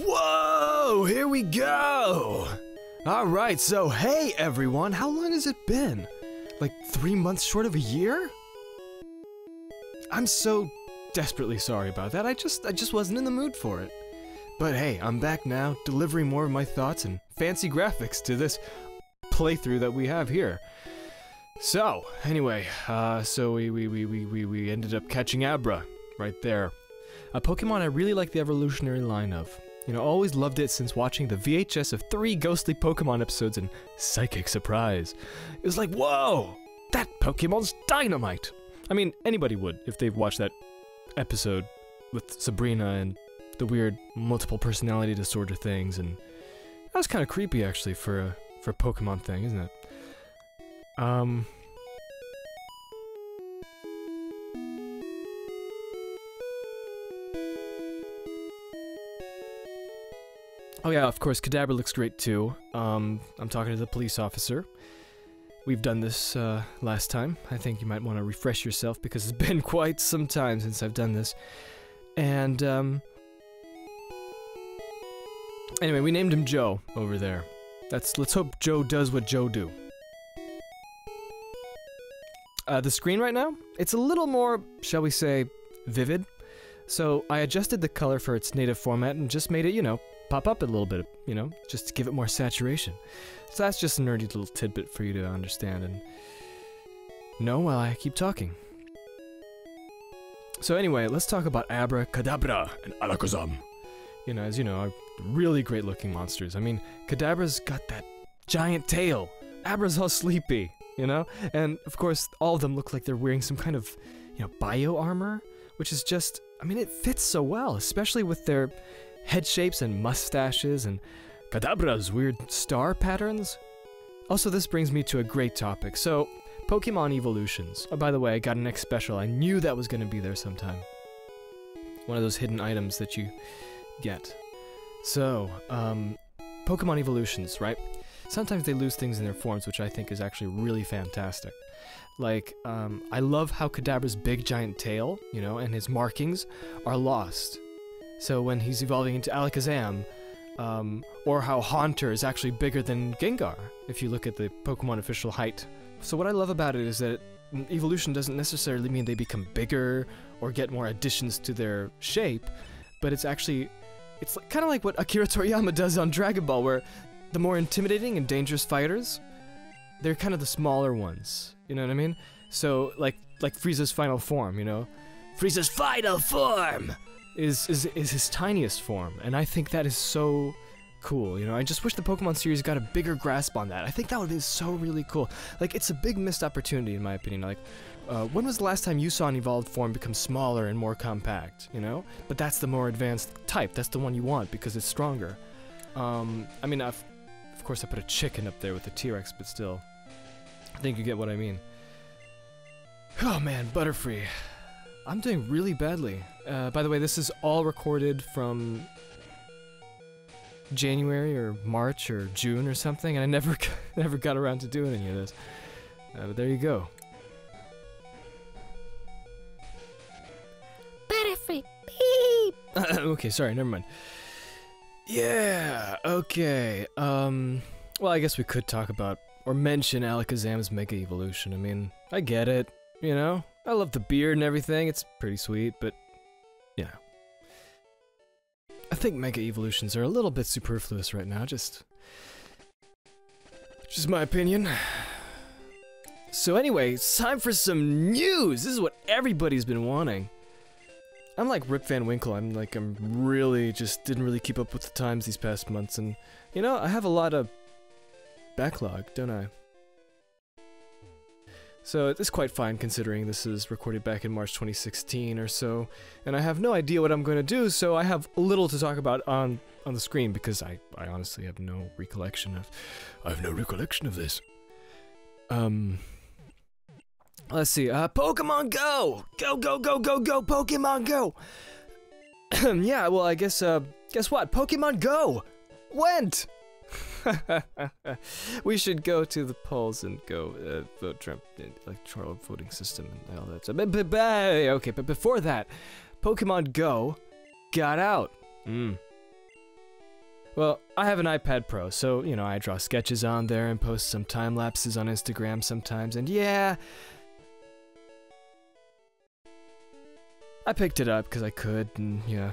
Whoa, here we go! Alright, so hey everyone, how long has it been? Like 3 months short of a year? I'm so desperately sorry about that, I just wasn't in the mood for it. But hey, I'm back now, delivering more of my thoughts and fancy graphics to this playthrough that we have here. So, anyway, so we ended up catching Abra, right there. A Pokemon I really like the evolutionary line of. You know, always loved it since watching the VHS of 3 ghostly Pokemon episodes and Psychic Surprise. It was like, whoa! That Pokemon's dynamite! I mean, anybody would if they've watched that episode with Sabrina and the weird multiple personality disorder things, and that was kind of creepy actually for a Pokemon thing, isn't it? Oh yeah, of course, Kadabra looks great too. I'm talking to the police officer. We've done this last time. I think you might want to refresh yourself because it's been quite some time since I've done this. And anyway, we named him Joe over there. Let's hope Joe does what Joe do. The screen right now, it's a little more, shall we say, vivid. So I adjusted the color for its native format and just made it, you know, pop up a little bit, you know, just to give it more saturation. So that's just a nerdy little tidbit for you to understand and know while I keep talking. So anyway, let's talk about Abra, Kadabra, and Alakazam. You know, as you know, are really great looking monsters. I mean, Kadabra's got that giant tail. Abra's all sleepy, you know? And of course, all of them look like they're wearing some kind of, you know, bio armor, which is just, I mean, it fits so well, especially with their head shapes and mustaches and Kadabra's weird star patterns. Also, this brings me to a great topic. So, Pokemon evolutions. Oh, by the way, I got an X special. I knew that was going to be there sometime. One of those hidden items that you get. So, Pokemon evolutions, right? Sometimes they lose things in their forms, which I think is actually really fantastic. Like, I love how Kadabra's big giant tail, you know, and his markings are lost. So when he's evolving into Alakazam, or how Haunter is actually bigger than Gengar, if you look at the Pokemon official height. So what I love about it is that evolution doesn't necessarily mean they become bigger or get more additions to their shape, but it's actually, it's kind of like what Akira Toriyama does on Dragon Ball, where the more intimidating and dangerous fighters, they're kind of the smaller ones, you know what I mean? So, like Frieza's final form, you know? Frieza's final form is his tiniest form, and I think that is so cool, you know? I just wish the Pokemon series got a bigger grasp on that. I think that would be so really cool. Like, it's a big missed opportunity, in my opinion. Like, when was the last time you saw an evolved form become smaller and more compact, you know? But that's the more advanced type. That's the one you want, because it's stronger. I mean, of course I put a chicken up there with the T-Rex, but still. I think you get what I mean. Oh man, Butterfree. I'm doing really badly. By the way, this is all recorded from January or March or June or something, and I never got around to doing any of this. But there you go. Butterfree, beep! Okay, sorry, never mind. Yeah, okay. Well, I guess we could talk about or mention Alakazam's Mega Evolution. I mean, I get it, you know? I love the beard and everything, it's pretty sweet, but, you know. I think Mega Evolutions are a little bit superfluous right now, just my opinion. So anyway, it's time for some news! This is what everybody's been wanting. I'm like Rip Van Winkle, I'm really didn't really keep up with the times these past months, and, you know, I have a lot of backlog, don't I? So it's quite fine considering this is recorded back in March 2016 or so, and I have no idea what I'm going to do, so I have little to talk about on the screen because I honestly have no recollection of... I have no recollection of this. Let's see, Pokemon Go! Go, go, go, go, go, Pokemon Go! Yeah, well, I guess, guess what? Pokemon Go! Went! We should go to the polls and go vote Trump electoral voting system and all that stuff. Okay, but before that, Pokemon Go got out. Well, I have an iPad Pro, so, you know, I draw sketches on there and post some time lapses on Instagram sometimes, and yeah, I picked it up because I could, and yeah,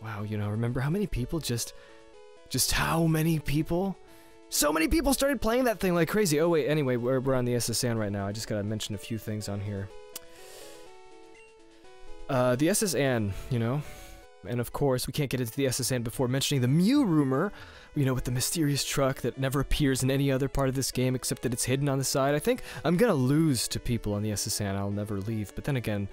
wow, you know, remember how many people just how many people? So many people started playing that thing like crazy. Oh wait, anyway, we're on the SSN right now. I just gotta mention a few things on here. The SSN, you know, and of course we can't get into the SSN before mentioning the Mew rumor, you know, with the mysterious truck that never appears in any other part of this game except that it's hidden on the side. I think I'm gonna lose to people on the SSN. I'll never leave, but then again,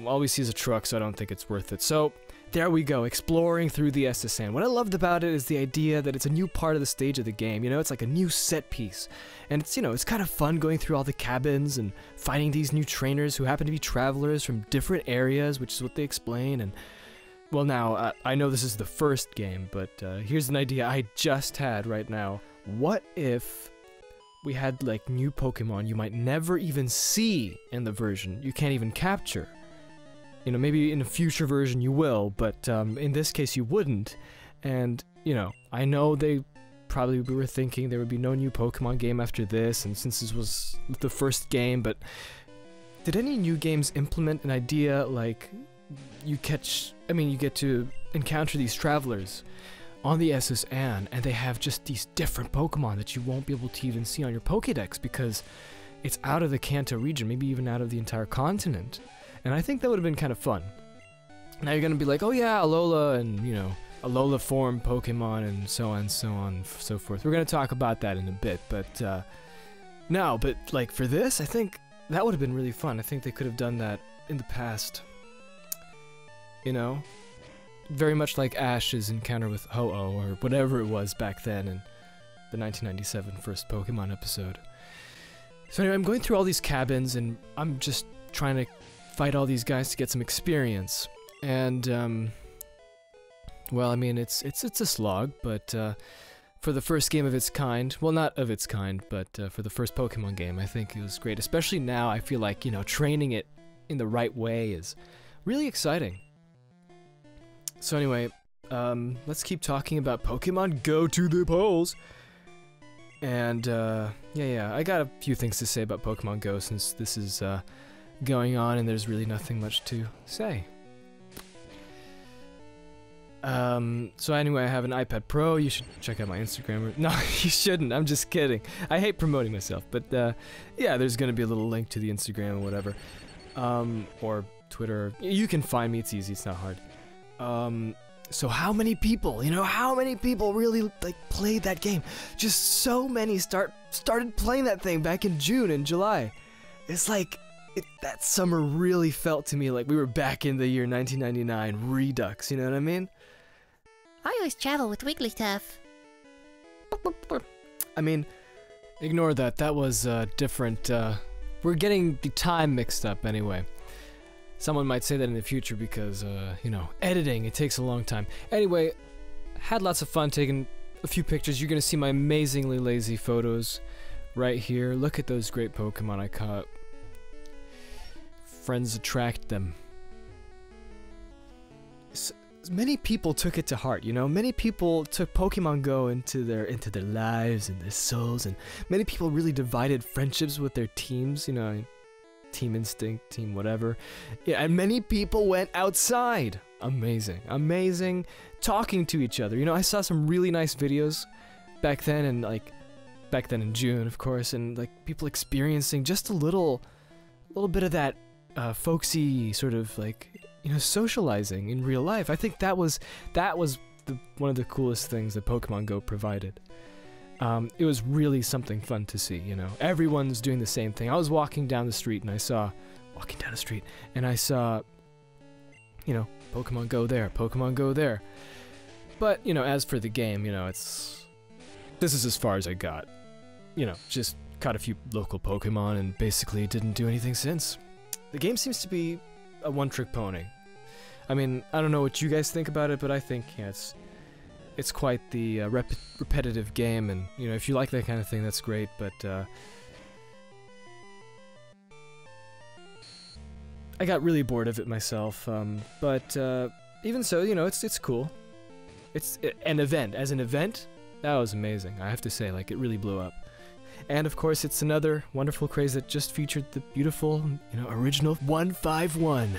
all we see is a truck, so I don't think it's worth it. So there we go, exploring through the SSN. What I loved about it is the idea that it's a new part of the stage of the game, you know, it's like a new set piece. And it's, you know, it's kind of fun going through all the cabins and finding these new trainers who happen to be travelers from different areas, which is what they explain. And, well, now, I know this is the first game, but here's an idea I just had right now. What if we had, like, new Pokemon you might never even see in the version you can't even capture? You know, maybe in a future version you will, but in this case you wouldn't. And, you know, I know they probably were thinking there would be no new Pokemon game after this, and since this was the first game, but did any new games implement an idea like you get to encounter these travelers on the SSN, and they have just these different Pokemon that you won't be able to even see on your Pokédex because it's out of the Kanto region, maybe even out of the entire continent. And I think that would have been kind of fun. Now you're gonna be like, oh yeah, Alola, and, you know, Alola form Pokemon, and so on, so forth. We're gonna talk about that in a bit, but, no, but, like, for this, I think that would have been really fun. I think they could have done that in the past. You know? Very much like Ash's encounter with Ho-Oh, or whatever it was back then in the 1997 first Pokemon episode. So anyway, I'm going through all these cabins, and I'm just trying to fight all these guys to get some experience. And, well, I mean, it's a slog, but, for the first game of its kind, well, not of its kind, but, for the first Pokemon game, I think it was great. Especially now, I feel like, you know, training it in the right way is really exciting. So anyway, let's keep talking about Pokemon Go to the polls! And, yeah, I got a few things to say about Pokemon Go since this is, going on and there's really nothing much to say. So anyway, I have an iPad Pro. You should check out my Instagram. No, you shouldn't. I'm just kidding. I hate promoting myself, but yeah, there's gonna be a little link to the Instagram or whatever, or Twitter. You can find me. It's easy. It's not hard. So how many people? You know, how many people really like played that game? Just so many started playing that thing back in June and July. It's like that summer really felt to me like we were back in the year 1999 Redux. You know what I mean? I always travel with Wigglytuff. I mean, ignore that. That was different. We're getting the time mixed up anyway. Someone might say that in the future because, you know, editing, it takes a long time. Anyway, had lots of fun taking a few pictures. You're gonna see my amazingly lazy photos right here. Look at those great Pokemon I caught. Friends attract them. Many people took it to heart, you know? Many people took Pokemon Go into their lives and their souls, and many people really divided friendships with their teams, you know, Team Instinct, Team whatever. Yeah, and many people went outside. Amazing. Amazing talking to each other. You know, I saw some really nice videos back then, and like back then in June, of course, and like people experiencing just a little bit of that folksy sort of like, you know, socializing in real life. I think that was one of the coolest things that Pokemon Go provided. It was really something fun to see, you know. Everyone's doing the same thing. I was walking down the street and I saw, you know, Pokemon Go there, Pokemon Go there. But, you know, as for the game, you know, this is as far as I got. You know, just caught a few local Pokemon and basically didn't do anything since. The game seems to be a one-trick pony. I mean, I don't know what you guys think about it, but I think, yeah, it's quite the repetitive game, and, you know, if you like that kind of thing, that's great, but, I got really bored of it myself, but, even so, you know, it's cool. It's an event. As an event, that was amazing. I have to say, like, it really blew up. And of course, it's another wonderful craze that just featured the beautiful, original 151.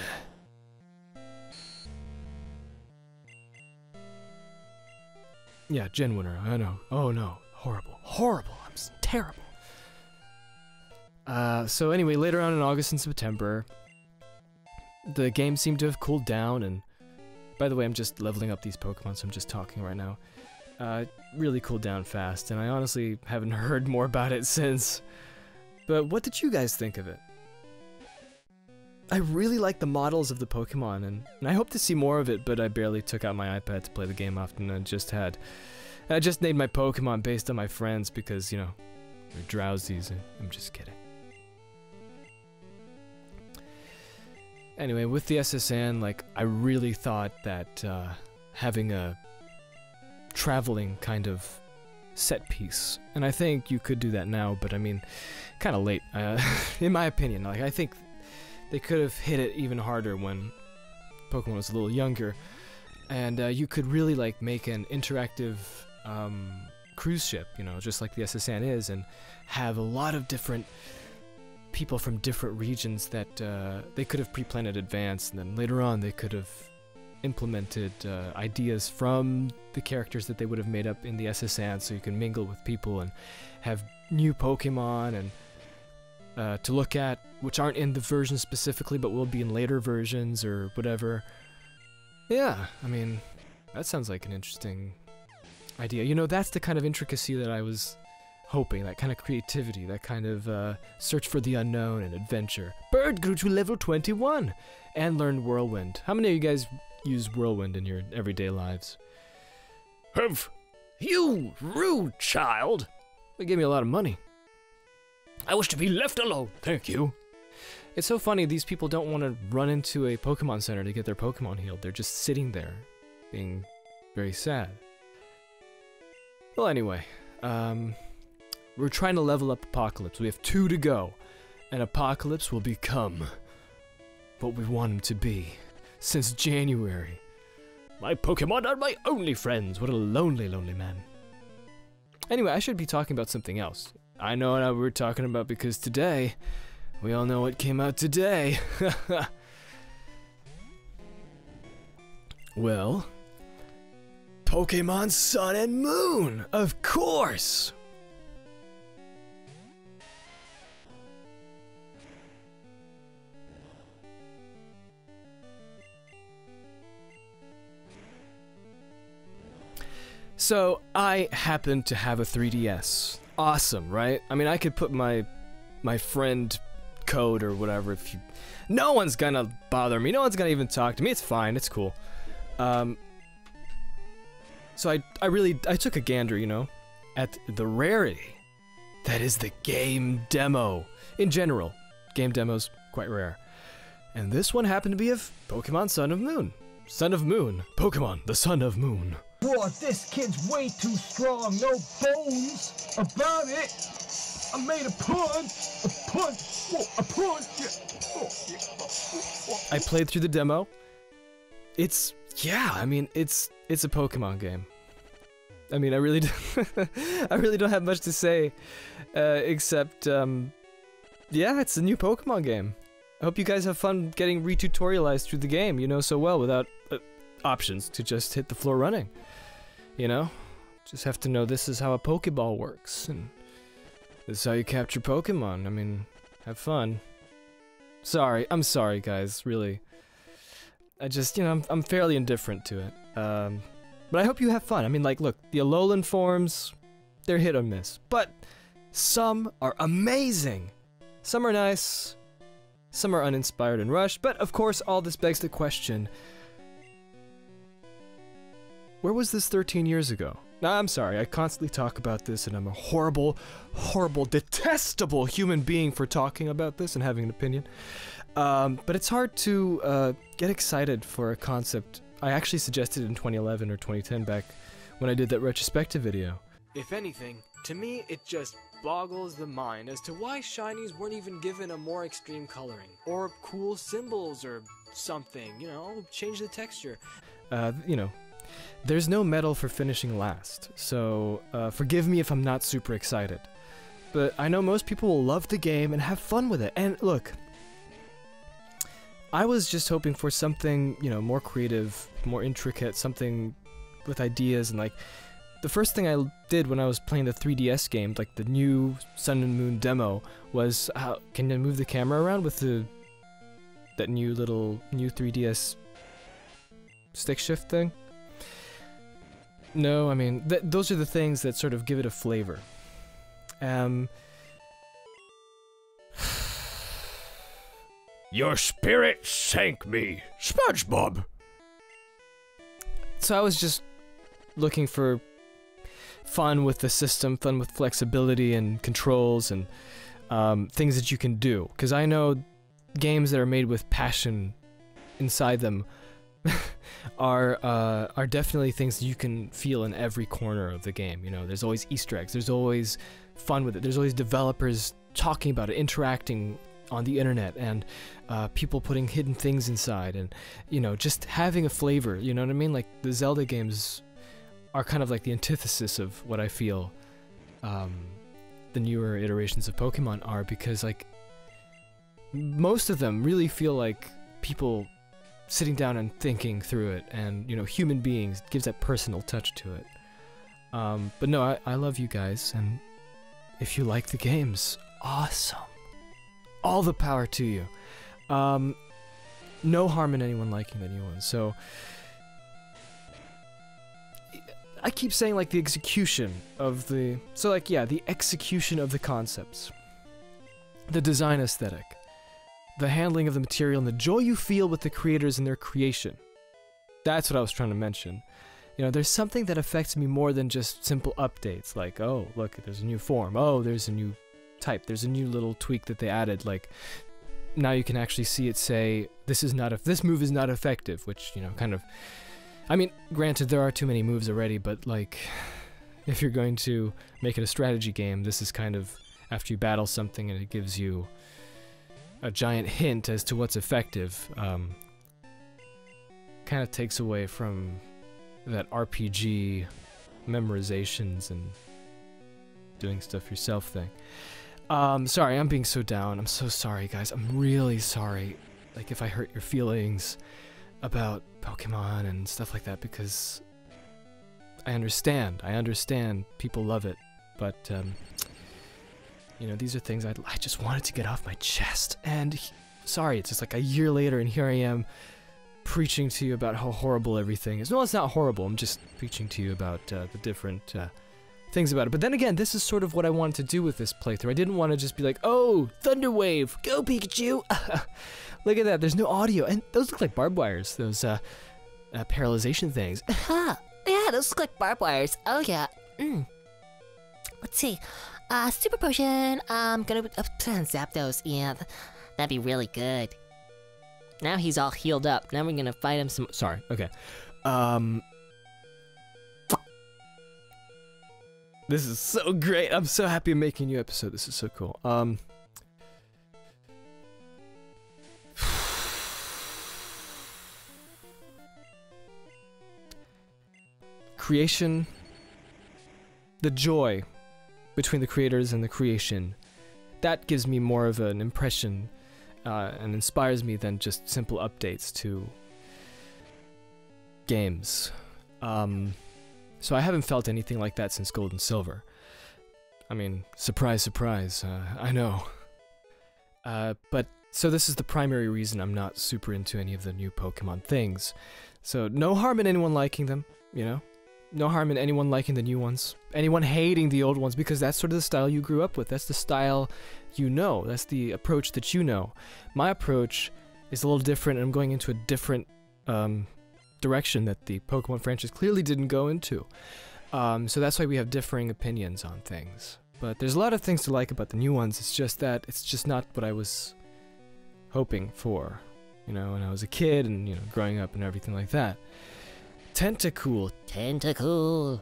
Yeah, Gen winner. I know. Oh no, horrible, horrible. I'm terrible. So anyway, later on in August and September, the game seemed to have cooled down, and by the way, I'm just leveling up these Pokemon, so I'm just talking right now. Really cooled down fast, and I honestly haven't heard more about it since. But what did you guys think of it? I really like the models of the Pokemon, and I hope to see more of it, but I barely took out my iPad to play the game often. I just named my Pokemon based on my friends because, they're drowsies. I'm just kidding. Anyway, with the SSN, like, I really thought that having a traveling kind of set piece, and I think you could do that now, but I mean, kind of late, in my opinion. Like, I think they could have hit it even harder when Pokemon was a little younger, and you could really, like, make an interactive cruise ship, just like the SSN is, and have a lot of different people from different regions that they could have pre-planned in advance, and then later on they could have implemented ideas from the characters that they would have made up in the SSN, so you can mingle with people and have new Pokemon and to look at, which aren't in the version specifically, but will be in later versions or whatever. Yeah, I mean, that sounds like an interesting idea. That's the kind of intricacy that I was hoping, that kind of creativity, that kind of search for the unknown and adventure. Bird grew to level 21 and learned Whirlwind. How many of you guys use Whirlwind in your everyday lives? Humph! You rude child! They gave me a lot of money. I wish to be left alone, thank you. It's so funny, these people don't want to run into a Pokemon Center to get their Pokemon healed. They're just sitting there, being very sad. Well, anyway, we're trying to level up Apocalypse. We have 2 to go, and Apocalypse will become what we want him to be since January. My Pokemon are my only friends. What a lonely, lonely man. Anyway, I should be talking about something else. I know what we're talking about because today, we all know what came out today. Well, Pokemon Sun and Moon, of course! So, I happen to have a 3DS. Awesome, right? I mean, I could put my friend code or whatever if you... No one's gonna bother me. No one's gonna even talk to me. It's fine. It's cool. So I took a gander, at the rarity that is the game demo. In general, game demos quite rare. And this one happened to be of Pokemon Sun of Moon. Son of Moon. Pokemon, the Son of Moon. Boy, this kid's way too strong, no bones about it. I made a pun, yeah. I played through the demo. It's a Pokemon game. I mean, I really don't have much to say, except, yeah, it's a new Pokemon game. I hope you guys have fun getting re-tutorialized through the game, so well, without options to just hit the floor running. Just have to know this is how a Pokeball works, and this is how you capture Pokemon. I mean, have fun. I'm sorry, guys, really. I just, I'm fairly indifferent to it. But I hope you have fun. I mean, like, look, the Alolan forms, they're hit or miss. But some are amazing. Some are nice. Some are uninspired and rushed. But, of course, all this begs the question, where was this 13 years ago? Nah, I'm sorry, I constantly talk about this, and I'm a horrible, horrible, detestable human being for talking about this and having an opinion. But it's hard to get excited for a concept I actually suggested in 2011 or 2010 back when I did that retrospective video. If anything, to me it just boggles the mind as to why shinies weren't even given a more extreme coloring, or cool symbols or something, change the texture. there's no medal for finishing last, so forgive me if I'm not super excited. But I know most people will love the game and have fun with it. And look, I was just hoping for something, you know, more creative, more intricate, something with ideas. And like, the first thing I did when I was playing the 3DS game, like the new Sun and Moon demo, was how can you move the camera around with that new 3DS stick shift thing? No, I mean, those are the things that sort of give it a flavor. Your spirit sank me, SpongeBob. So I was just looking for fun with the system, fun with flexibility and controls and things that you can do. Because I know games that are made with passion inside them are definitely things that you can feel in every corner of the game. You know, there's always Easter eggs, there's always fun with it, there's always developers talking about it, interacting on the internet, and people putting hidden things inside, and you know, just having a flavor. You know what I mean? Like the Zelda games are kind of like the antithesis of what I feel the newer iterations of Pokemon are, because like most of them really feel like people sitting down and thinking through it, and you know, human beings, gives that personal touch to it. But no, I love you guys, and if you like the games, awesome. All the power to you. No harm in anyone liking the new one. So I keep saying like the execution of the execution of the concepts, the design aesthetic, the handling of the material, and the joy you feel with the creators and their creation. That's what I was trying to mention. You know, there's something that affects me more than just simple updates, like, oh, look, there's a new form, oh, there's a new type, there's a new little tweak that they added, like, now you can actually see it say, this move is not effective, which, you know, kind of, I mean, granted, there are too many moves already, but, like, if you're going to make it a strategy game, this is kind of, after you battle something and it gives you a giant hint as to what's effective, kind of takes away from that RPG memorizations and doing stuff yourself thing. Sorry, I'm being so down. I'm so sorry, guys. I'm really sorry, like, if I hurt your feelings about Pokemon and stuff like that, because I understand people love it, but, you know, these are things I just wanted to get off my chest, and sorry, it's just like a year later, and here I am preaching to you about how horrible everything is. No, it's not horrible, I'm just preaching to you about the different things about it. But then again, this is sort of what I wanted to do with this playthrough. I didn't want to just be like, oh, Thunder Wave, go Pikachu! Look at that, there's no audio, and those look like barbed wires, those paralyzation things. Huh. Yeah, those look like barbed wires. Oh yeah. Let's see. Super potion. I'm gonna zap those. Yeah, that'd be really good. Now he's all healed up. Now we're gonna fight him some. Sorry, okay. This is so great. I'm so happy I'm making a new episode. This is so cool. Creation, the joy between the creators and the creation, that gives me more of an impression and inspires me than just simple updates to games. So I haven't felt anything like that since Gold and Silver. I mean, surprise, surprise, I know. But so this is the primary reason I'm not super into any of the new Pokemon things. So no harm in anyone liking them, you know? No harm in anyone liking the new ones, anyone hating the old ones, because that's sort of the style you grew up with. That's the style you know. That's the approach that you know. My approach is a little different, and I'm going into a different direction that the Pokemon franchise clearly didn't go into. So that's why we have differing opinions on things. But there's a lot of things to like about the new ones. It's just that it's just not what I was hoping for, you know, when I was a kid and, you know, growing up and everything like that. Tentacool. Tentacool.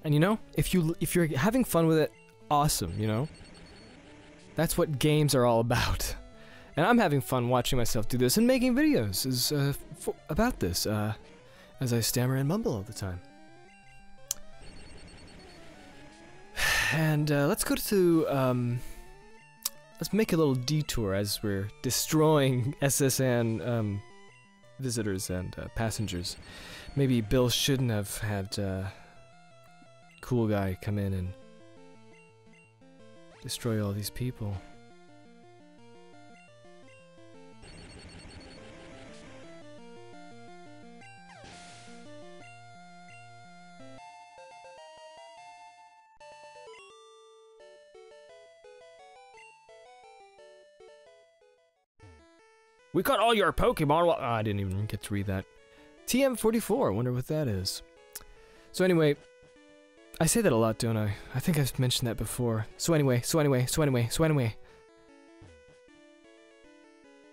And you know, if you're having fun with it, awesome, you know? That's what games are all about. And I'm having fun watching myself do this and making videos about this, as I stammer and mumble all the time. And let's go to, let's make a little detour as we're destroying SSN visitors and passengers. Maybe Bill shouldn't have had Cool Guy come in and destroy all these people. We caught all your Pokemon. Oh, I didn't even get to read that. TM44, I wonder what that is. So anyway, I say that a lot, don't I? I think I've mentioned that before. So anyway.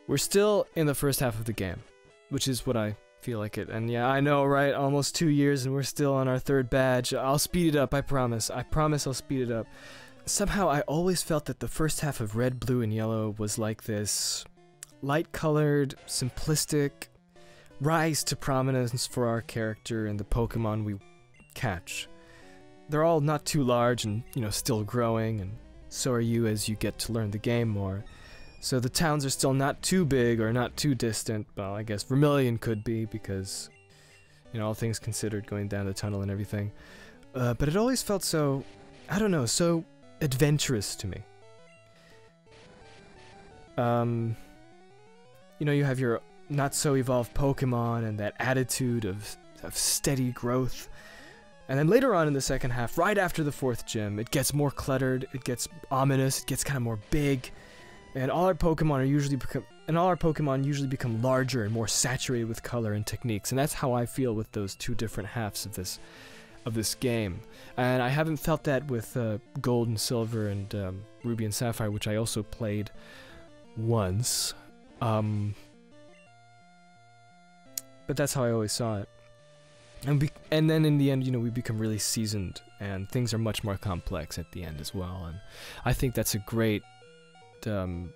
We're still in the first half of the game, which is what I feel like it. And yeah, I know, right? Almost 2 years and we're still on our 3rd badge. I'll speed it up, I promise. I promise I'll speed it up. Somehow I always felt that the first half of Red, Blue, and Yellow was like this light-colored, simplistic rise to prominence for our character and the Pokemon we catch. They're all not too large and, you know, still growing, and so are you as you get to learn the game more. So the towns are still not too big or not too distant. Well, I guess Vermilion could be because, you know, all things considered, going down the tunnel and everything. But it always felt so, I don't know, so adventurous to me. You know, you have your not-so-evolved Pokemon and that attitude of steady growth. And then later on in the second half, right after the 4th gym, it gets more cluttered, it gets ominous, it gets kind of more big, and all our Pokemon usually become larger and more saturated with color and techniques. And that's how I feel with those 2 different halves of this game. And I haven't felt that with Gold and Silver and Ruby and Sapphire, which I also played once. But that's how I always saw it. And then in the end, you know, we become really seasoned, and things are much more complex at the end as well. And I think that's a great thing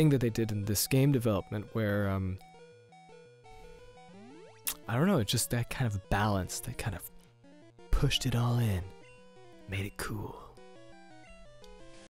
that they did in this game development, where I don't know, it's just that kind of balance that kind of pushed it all in, made it cool.